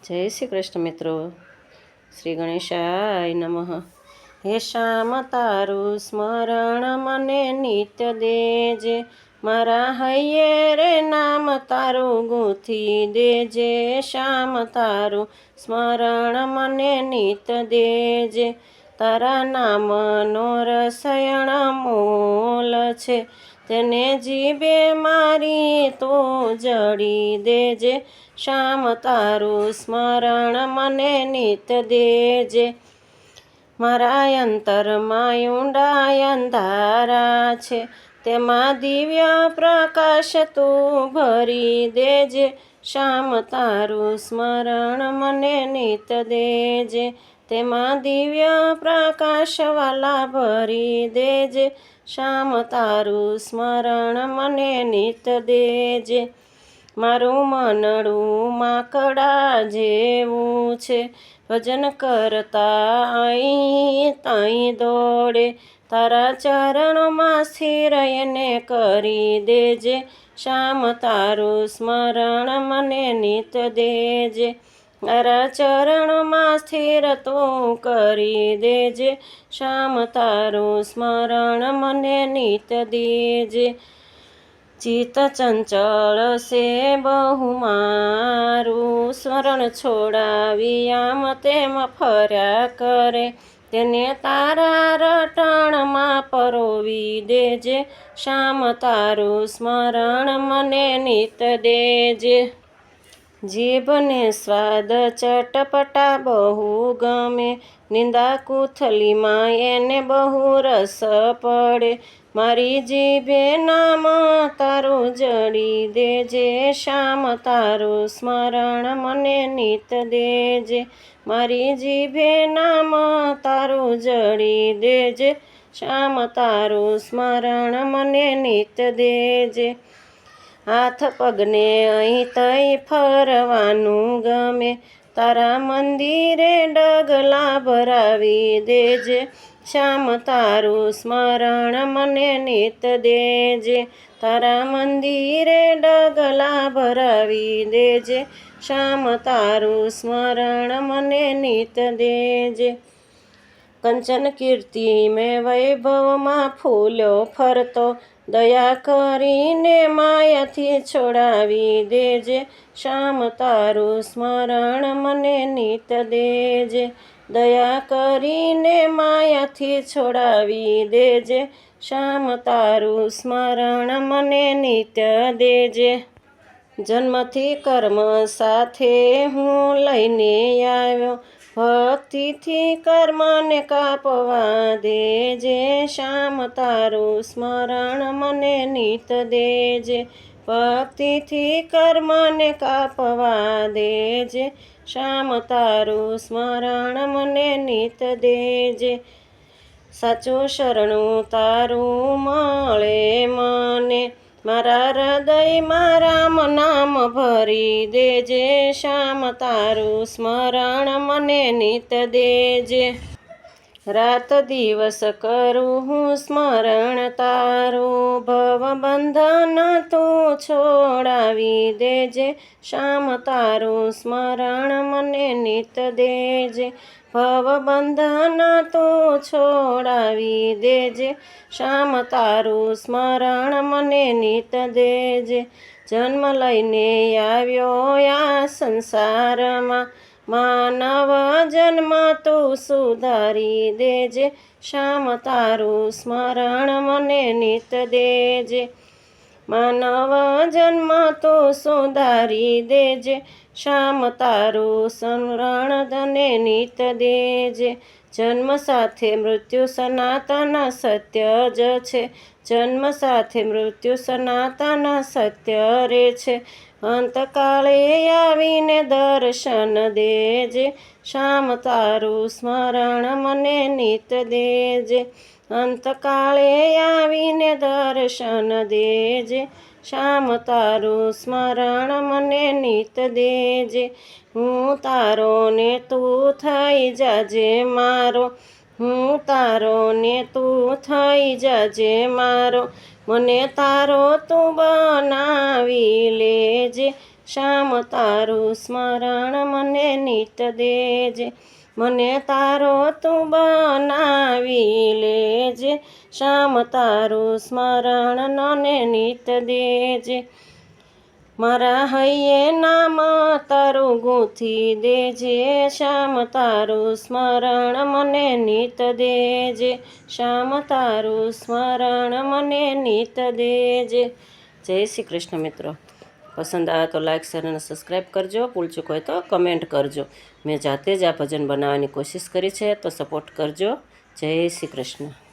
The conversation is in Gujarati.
જય શ્રી કૃષ્ણ મિત્રો. શ્રી ગણેશાય નમઃ. હે શ્યામ તારું સ્મરણ મને નિત્ય દેજે, મારા હૈયે રે નામ તારું ગૂંથી દેજે. શ્યામ તારું સ્મરણ મને નિત્ય દેજે, તારા નામનો રસયણ મોલ છે, તેને જીભે મારી તો જડી દેજે. શ્યામ તારું સ્મરણ મને નિત્ય દેજે, મારા અંતરમાં ઊંડા અંધારા છે, તેમાં દિવ્ય પ્રકાશ તું ભરી દેજે. શ્યામ તારું સ્મરણ મને નિત્ય દેજે, તેમાં દિવ્ય પ્રકાશ વાલા ભરી દેજે. શ્યામ તારું સ્મરણ મને નિત્ય દેજે, મારું મનડું માકડા જેવું છે, ભજન કરતા અહીં તહીં દોડે, તારા ચરણોમાં સ્થિર એને કરી દેજે. શ્યામ તારું સ્મરણ મને નિત્ય દેજે, તારા ચરણોમાં સ્થિર તું કરી દેજે. શ્યામ તારું સ્મરણ મને નિત્ય દેજે, ચિત્ત ચંચળ છે બહુ મારું, સ્મરણ છોડાવી આમ તેમ ફર્યા કરે, તેને તારા રટણમાં પરોવી દેજે. શ્યામ તારું સ્મરણ મને નિત્ય દેજે, જીભને સ્વાદ ચટપટા બહુ ગમે, નિંદા કુથલીમાં એને બહુ રસ પડે, મારી જીભે નામ તારું જડી દેજે. શ્યામ તારું સ્મરણ મને નિત્ય દેજે, મારી જીભે નામ તારું જડી દેજે. શ્યામ તારું સ્મરણ મને નિત્ય દેજે, હાથ પગને અહીં તહીં ફરવાનું ગમે, તારા મંદિરે ડગલા ભરાવી દેજે. શ્યામ તારું સ્મરણ મને નિત્ય દેજે, તારા મંદિરે ડગલા ભરાવી દેજે. શ્યામ તારું સ્મરણ મને નિત્ય દેજે, કંચન કીર્તિ મેં વૈભવમાં ફૂલ્યો ફરતો, દયા કરીને માયાથી છોડાવી દેજે. શ્યામ તારું સ્મરણ મને નિત્ય દેજે, દયા કરીને માયાથી છોડાવી દેજે. શ્યામ તારું સ્મરણ મને નિત્ય દેજે, જન્મથી કર્મ સાથે હું લઈને આવ્યો, ભક્તિથી કર્મને કાપવા દેજે. શ્યામ તારું સ્મરણ મને નિત્ય દેજે, ભક્તિથી કર્મને કાપવા દેજે. શ્યામ તારું સ્મરણ મને નિત્ય દેજે, સાચું શરણું તારું મળે મને, મારા હૃદયમાં રામ નામ ભરી દેજે. શ્યામ તારું સ્મરણ મને નિત્ય દેજે, રાત દિવસ કરું હું સ્મરણ તારું, ભવ બંધન તું છોડાવી દેજે. શ્યામ તારું સ્મરણ મને નિત્ય દેજે, ભવ બંધન તું છોડાવી દેજે. શ્યામ તારું સ્મરણ મને નિત્ય દેજે, જન્મ લઈને આવ્યો આ સંસારમાં, માનવ જન્મ તું સુધારી દેજે. શ્યામ તારું સ્મરણ મને નિત્ય દેજે, માનવ જન્મ તું સુધારી દેજે. શ્યામ તારું સ્મરણ ધને નિત્ય દેજે, જન્મ સાથે મૃત્યુ સનાતન સત્ય જ છે, જન્મ સાથે મૃત્યુ સનાતન સત્ય રે છે, અંતકાળે આવીને દર્શન દેજે. શ્યામ તારું સ્મરણ મને નિત્ય દેજે, અંતકાળે આવીને દર્શન દેજે. શ્યામ તારું સ્મરણ મને નિત્ય દેજે, હું તારો ને તું થઈ જાજે મારો, હું તારો ને તું થઈ જાજે મારો, મને તારો તું બનાવી લેજે. શ્યામ તારું સ્મરણ મને નિત દેજે, મને તારો તું બનાવી લેજે, શ્યામ તારું સ્મરણ મને નિત દેજે, મારા હૈયે નામ તારું ગૂંથી દેજે, શ્યામ તારું સ્મરણ મને નિત દેજે, શ્યામ તારું સ્મરણ મને નિત દેજે. જય શ્રી કૃષ્ણ મિત્રો. પસંદ આવે તો લાઈક શેર અને સબસ્ક્રાઈબ કરજો. ભૂલચૂક હોય તો કમેન્ટ કરજો. મેં જાતે જ આ ભજન બનાવવાની કોશિશ કરી છે, તો સપોર્ટ કરજો. જય શ્રી કૃષ્ણ.